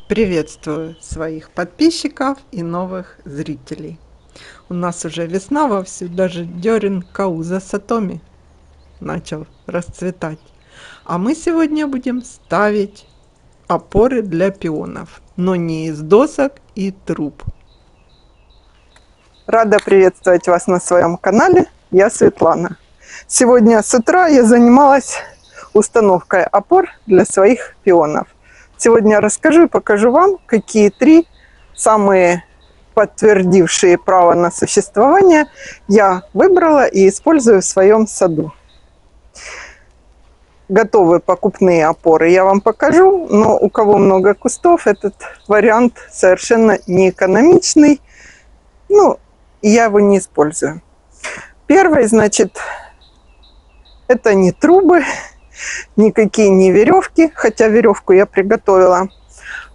Приветствую своих подписчиков и новых зрителей. У нас уже весна вовсю, даже дерен Кауза Сатоми начал расцветать. А мы сегодня будем ставить опоры для пионов, но не из досок и труб. Рада приветствовать вас на своем канале. Я Светлана. Сегодня с утра я занималась установкой опор для своих пионов. Сегодня расскажу и покажу вам, какие три самые подтвердившие право на существование я выбрала и использую в своем саду. Готовые покупные опоры я вам покажу, но у кого много кустов, этот вариант совершенно неэкономичный. Я его не использую. Первый, значит, это не трубы, никакие не веревки, хотя веревку я приготовила,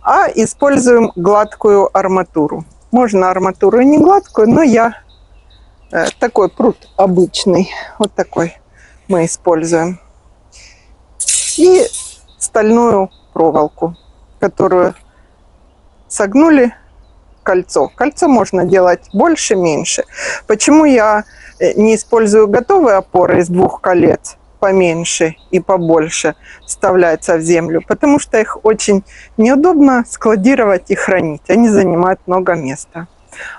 а используем гладкую арматуру. Можно арматуру и не гладкую, но я такой прут обычный, вот такой мы используем. И стальную проволоку, которую согнули кольцо. Кольцо можно делать больше, меньше. Почему я не использую готовые опоры из двух колец, поменьше и побольше вставляется в землю? Потому что их очень неудобно складировать и хранить. Они занимают много места.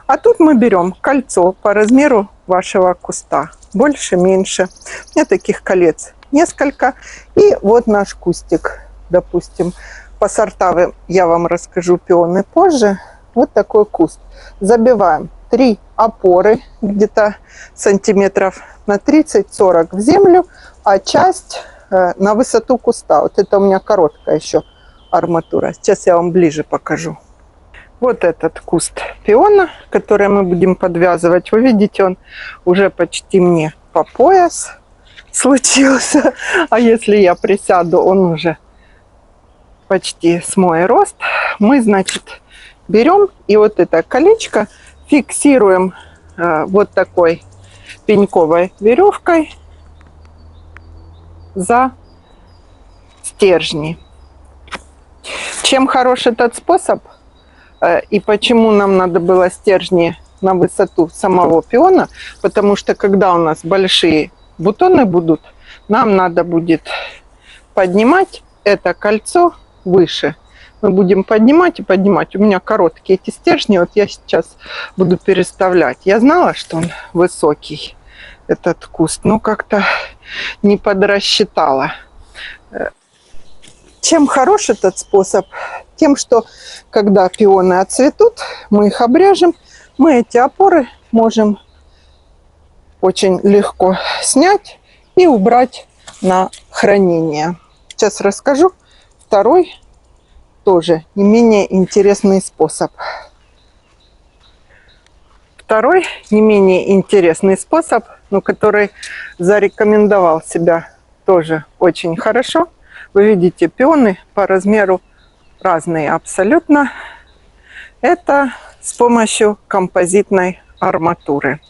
А тут мы берем кольцо по размеру вашего куста. Больше, меньше. У меня таких колец несколько. И вот наш кустик, допустим. По сортам я вам расскажу пионы позже. Вот такой куст. Забиваем 3 опоры, где-то сантиметров на 30-40 в землю, а часть на высоту куста. Вот это у меня короткая еще арматура. Сейчас я вам ближе покажу. Вот этот куст пиона, который мы будем подвязывать. Вы видите, он уже почти мне по пояс случился. А если я присяду, он уже почти с мой рост. Мы, значит, берем и вот это колечко фиксируем вот такой пеньковой веревкой за стержни. Чем хорош этот способ и почему нам надо было стержни на высоту самого пиона? Потому что когда у нас большие бутоны будут, нам надо будет поднимать это кольцо выше. Мы будем поднимать и поднимать. У меня короткие эти стержни. Вот я сейчас буду переставлять. Я знала, что он высокий, этот куст, но как-то не подрасчитала. Чем хорош этот способ? Тем, что когда пионы отцветут, мы их обрежем, мы эти опоры можем очень легко снять и убрать на хранение. Сейчас расскажу второй, тоже не менее интересный способ. Второй не менее интересный способ, но который зарекомендовал себя тоже очень хорошо. Вы видите, пионы по размеру разные абсолютно. Это с помощью композитной арматуры.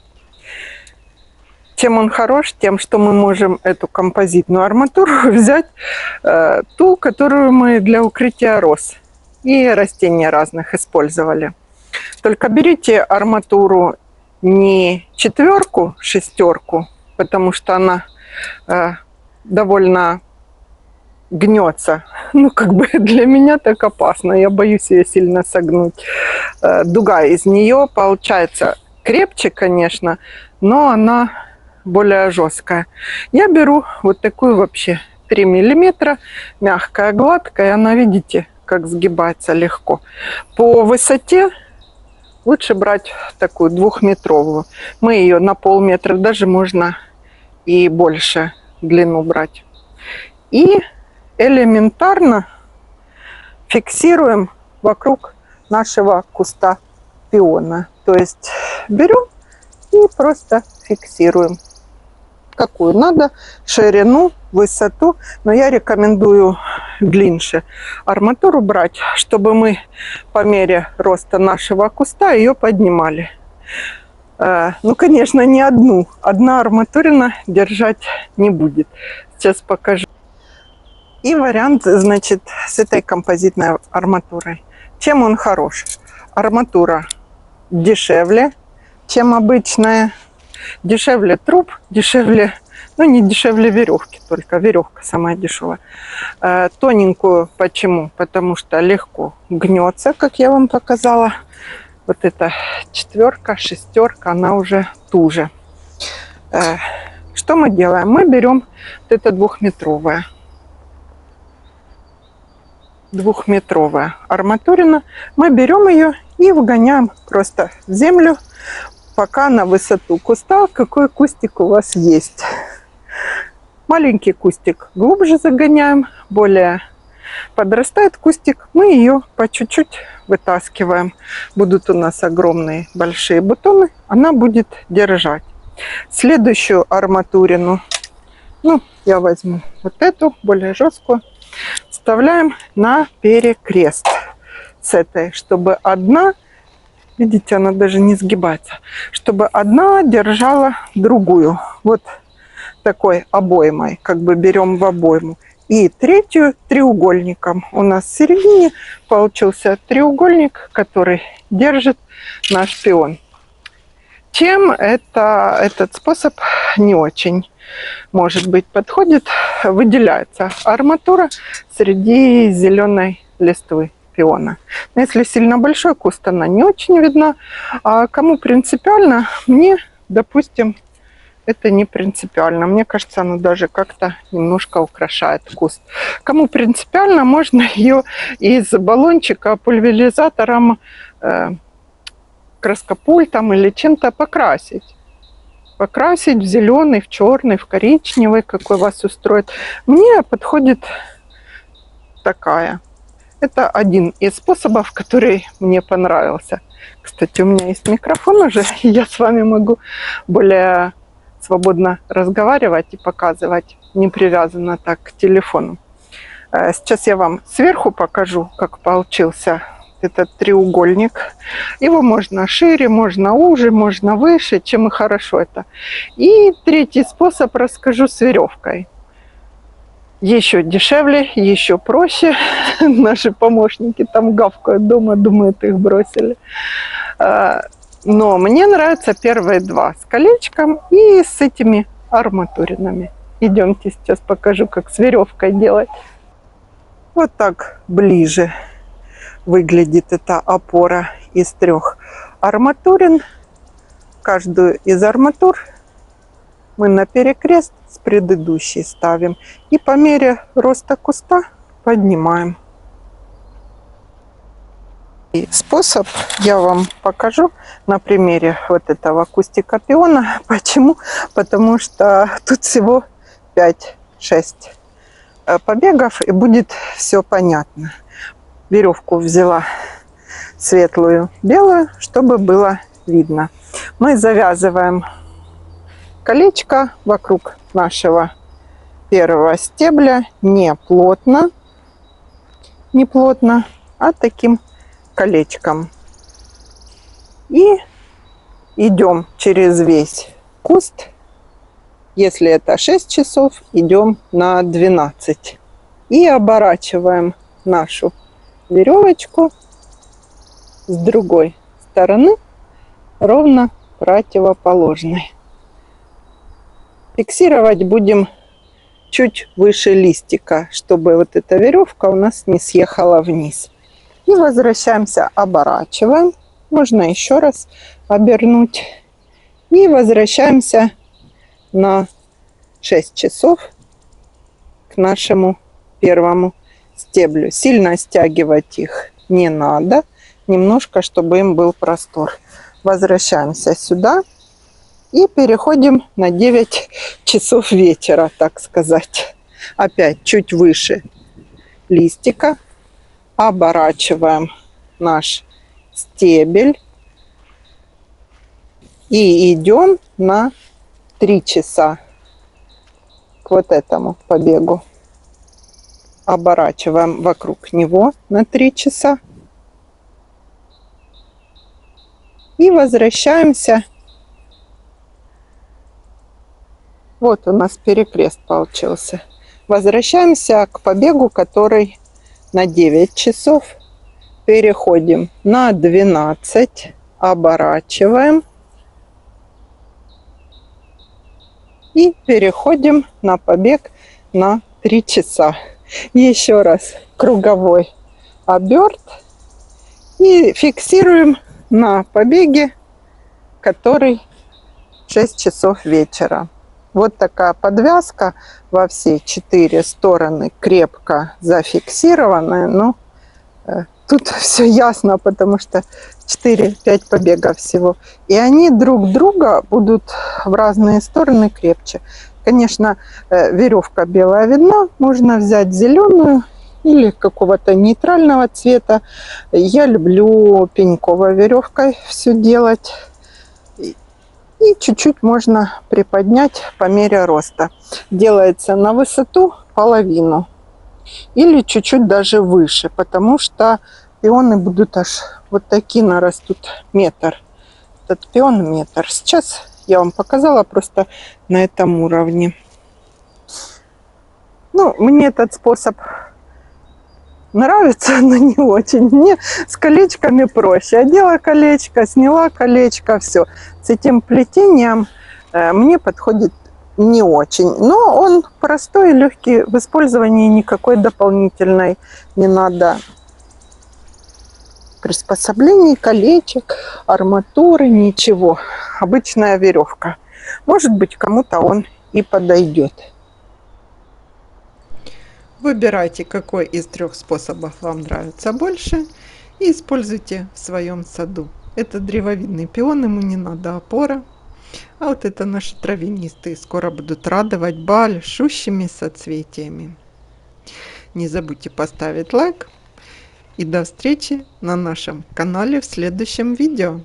Чем он хорош? Тем, что мы можем эту композитную арматуру взять, ту, которую мы для укрытия роз и растений разных использовали. Только берите арматуру не 4, 6, потому что она довольно гнется. Для меня так опасно. Я боюсь ее сильно согнуть. Дуга из нее получается крепче, конечно, но она более жесткая. Я беру вот такую вообще 3 миллиметра, мягкая, гладкая. Она, видите, как сгибается легко. По высоте лучше брать такую 2-метровую. Мы ее на полметра, даже можно и больше длину брать. И элементарно фиксируем вокруг нашего куста пиона. То есть берем и просто фиксируем. Какую надо, ширину, высоту, но я рекомендую длиннее арматуру брать, чтобы мы по мере роста нашего куста ее поднимали. Конечно, не одну. Одна арматурина держать не будет. Сейчас покажу. И вариант, значит, с этой композитной арматурой. Чем он хорош? Арматура дешевле, чем обычная. Дешевле труб, дешевле, ну не дешевле веревки, только веревка самая дешевая. Тоненькую почему? Потому что легко гнется, как я вам показала. Вот эта 4, 6, она уже туже. Что мы делаем? Мы берем вот это двухметровая арматурина. Мы берем ее и вгоняем просто в землю, пока на высоту куста, какой кустик у вас есть. Маленький кустик глубже загоняем, более подрастает кустик, мы ее по чуть-чуть вытаскиваем. Будут у нас огромные большие бутоны, она будет держать. Следующую арматурину, ну, я возьму вот эту, более жесткую, вставляем на перекрест с этой, чтобы одна, видите, она даже не сгибается, чтобы одна держала другую. Вот такой обоймой, как бы берем в обойму. И третью треугольником. У нас в середине получился треугольник, который держит наш пион. Чем этот способ не очень, может быть, подходит? Выделяется арматура среди зеленой листвы пиона. Но если сильно большой куст, она не очень видна. А кому принципиально, мне, допустим, это не принципиально. Мне кажется, оно даже как-то немножко украшает куст. Кому принципиально, можно ее из баллончика пульверизатором, краскопультом или чем-то покрасить. Покрасить в зеленый, в черный, в коричневый, какой вас устроит. Мне подходит такая. Это один из способов, который мне понравился. Кстати, у меня есть микрофон уже, и я с вами могу более свободно разговаривать и показывать, не привязано так к телефону. Сейчас я вам сверху покажу, как получился этот треугольник. Его можно шире, можно уже, можно выше, чем и хорошо это. И третий способ расскажу с веревкой. Еще дешевле, еще проще. Наши помощники там гавкают дома, думают, их бросили. Но мне нравятся первые два с колечком и с этими арматуринами. Идемте, сейчас покажу, как с веревкой делать. Вот так ближе выглядит эта опора из 3 арматурин. Каждую из арматур мы на перекрест с предыдущей ставим. И по мере роста куста поднимаем. И способ я вам покажу на примере вот этого кустика пиона. Почему? Потому что тут всего 5-6 побегов, и будет все понятно. Веревку взяла светлую, белую, чтобы было видно. Мы завязываем колечко вокруг нашего первого стебля не плотно, а таким колечком. И идем через весь куст. Если это 6 часов, идем на 12. И оборачиваем нашу веревочку с другой стороны ровно противоположной. Фиксировать будем чуть выше листика, чтобы вот эта веревка у нас не съехала вниз. И возвращаемся, оборачиваем. Можно еще раз обернуть. И возвращаемся на 6 часов к нашему первому стеблю. Сильно стягивать их не надо. Немножко, чтобы им был простор. Возвращаемся сюда. И переходим на 9 часов вечера, так сказать. Опять чуть выше листика. Оборачиваем наш стебель и идем на 3 часа к вот этому побегу. Оборачиваем вокруг него на 3 часа и возвращаемся. Вот у нас перекрест получился. Возвращаемся к побегу, который на 9 часов переходим на 12, оборачиваем и переходим на побег на 3 часа. Еще раз круговой оберт и фиксируем на побеге, который 6 часов вечера. Вот такая подвязка во все 4 стороны, крепко зафиксированная. Но тут все ясно, потому что 4-5 побегов всего. И они друг друга будут в разные стороны крепче. Конечно, веревка белая видна, можно взять зеленую или какого-то нейтрального цвета. Я люблю пеньковой веревкой все делать. И чуть-чуть можно приподнять по мере роста. Делается на высоту половину или чуть-чуть даже выше, потому что пионы будут аж вот такие нарастут, метр. Этот пион метр. Сейчас я вам показала просто на этом уровне. Ну, мне этот способ нравится, но не очень. Мне с колечками проще. Одела колечко, сняла колечко, все. С этим плетением мне подходит не очень. Но он простой и легкий в использовании, никакой дополнительной не надо приспособлений, колечек, арматуры, ничего. Обычная веревка. Может быть, кому-то он и подойдет. Выбирайте, какой из 3 способов вам нравится больше, и используйте в своем саду. Это древовидный пион, ему не надо опора. А вот это наши травянистые скоро будут радовать большущими соцветиями. Не забудьте поставить лайк. И до встречи на нашем канале в следующем видео.